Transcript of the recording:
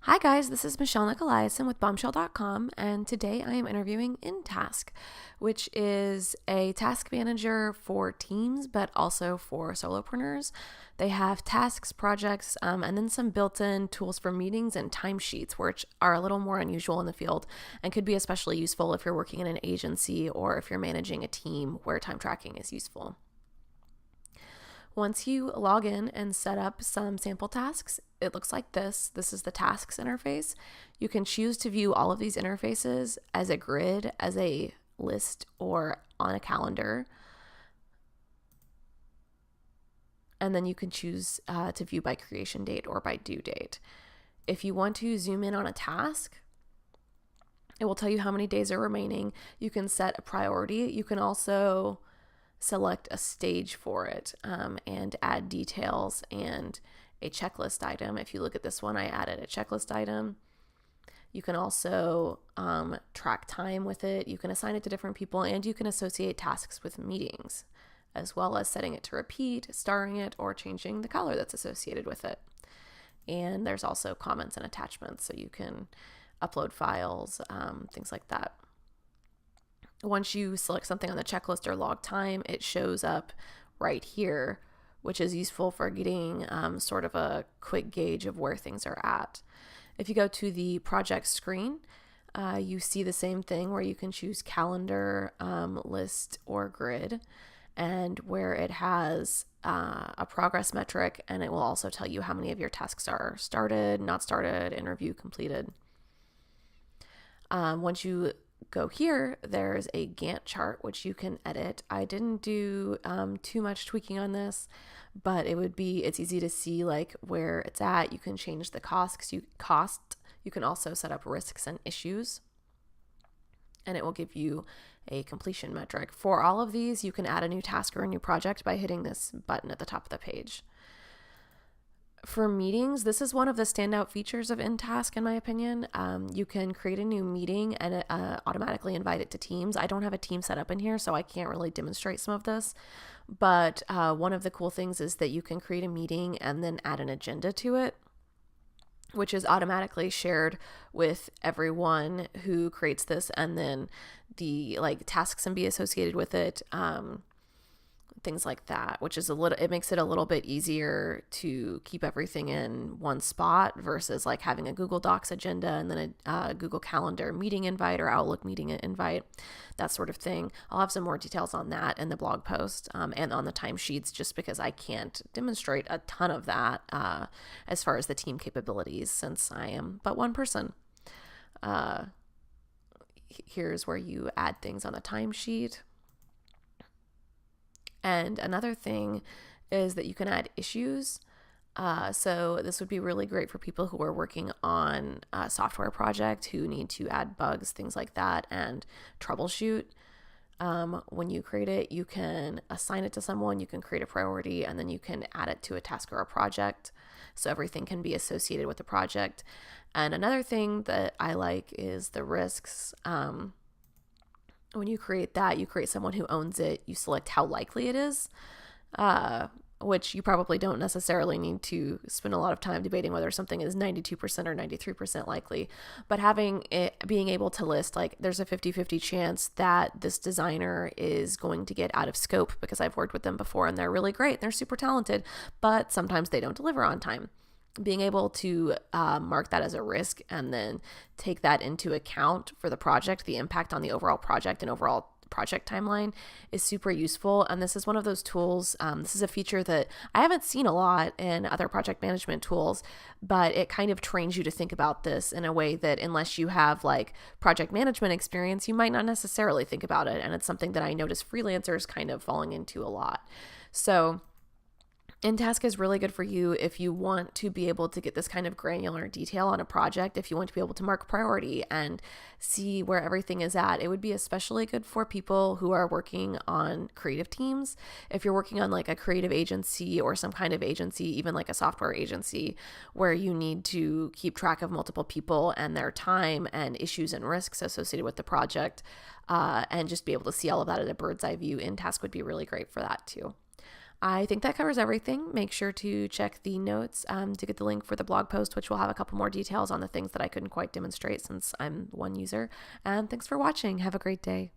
Hi guys, this is Michelle Nicolaisen with Bombshell.com, and today I am interviewing nTask, which is a task manager for teams, but also for solopreneurs. They have tasks, projects, and then some built-in tools for meetings and timesheets, which are a little more unusual in the field and could be especially useful if you're working in an agency or if you're managing a team where time tracking is useful. Once you log in and set up some sample tasks, it looks like this. This is the tasks interface. You can choose to view all of these interfaces as a grid, as a list, or on a calendar. And then you can choose to view by creation date or by due date. If you want to zoom in on a task, it will tell you how many days are remaining. You can set a priority. You can also select a stage for it and add details and a checklist item. If you look at this one, I added a checklist item. You can also track time with it. You can assign it to different people, and you can associate tasks with meetings, as well as setting it to repeat, starring it, or changing the color that's associated with it. And there's also comments and attachments, so you can upload files, things like that. Once you select something on the checklist or log time, it shows up right here, which is useful for getting sort of a quick gauge of where things are at. If you go to the project screen, you see the same thing where you can choose calendar, list, or grid, and where it has a progress metric, and it will also tell you how many of your tasks are started, not started, interview completed. Once you go here, there's a Gantt chart which you can edit. I didn't do too much tweaking on this, but it's easy to see like where it's at. You can change the cost. You can also set up risks and issues, and it will give you a completion metric. For all of these, you can add a new task or a new project by hitting this button at the top of the page. For meetings, this is one of the standout features of nTask, in my opinion. You can create a new meeting and automatically invite it to Teams. I don't have a team set up in here, so I can't really demonstrate some of this. But one of the cool things is that you can create a meeting and then add an agenda to it, which is automatically shared with everyone who creates this, and then the tasks can be associated with it. Things like that, which is it makes it a little bit easier to keep everything in one spot versus like having a Google Docs agenda and then a Google Calendar meeting invite or Outlook meeting invite, that sort of thing. I'll have some more details on that in the blog post and on the timesheets, just because I can't demonstrate a ton of that as far as the team capabilities, since I am but one person. Here's where you add things on the timesheet. And another thing is that you can add issues. So this would be really great for people who are working on a software project who need to add bugs, things like that, and troubleshoot. When you create it, you can assign it to someone, you can create a priority, and then you can add it to a task or a project. So everything can be associated with the project. And another thing that I like is the risks. When you create that, you create someone who owns it. You select how likely it is, which you probably don't necessarily need to spend a lot of time debating whether something is 92% or 93% likely. But being able to list, like, there's a 50-50 chance that this designer is going to get out of scope, because I've worked with them before and they're really great. They're super talented, but sometimes they don't deliver on time. Being able to mark that as a risk and then take that into account for the project, the impact on the overall project and overall project timeline, is super useful. And this is one of those tools. This is a feature that I haven't seen a lot in other project management tools, but it kind of trains you to think about this in a way that, unless you have like project management experience, you might not necessarily think about it. And it's something that I notice freelancers kind of falling into a lot. So nTask is really good for you if you want to be able to get this kind of granular detail on a project, if you want to be able to mark priority and see where everything is at. It would be especially good for people who are working on creative teams. If you're working on like a creative agency or some kind of agency, even like a software agency, where you need to keep track of multiple people and their time and issues and risks associated with the project, and just be able to see all of that at a bird's eye view, nTask would be really great for that too. I think that covers everything. Make sure to check the notes to get the link for the blog post, which will have a couple more details on the things that I couldn't quite demonstrate since I'm one user. And thanks for watching. Have a great day.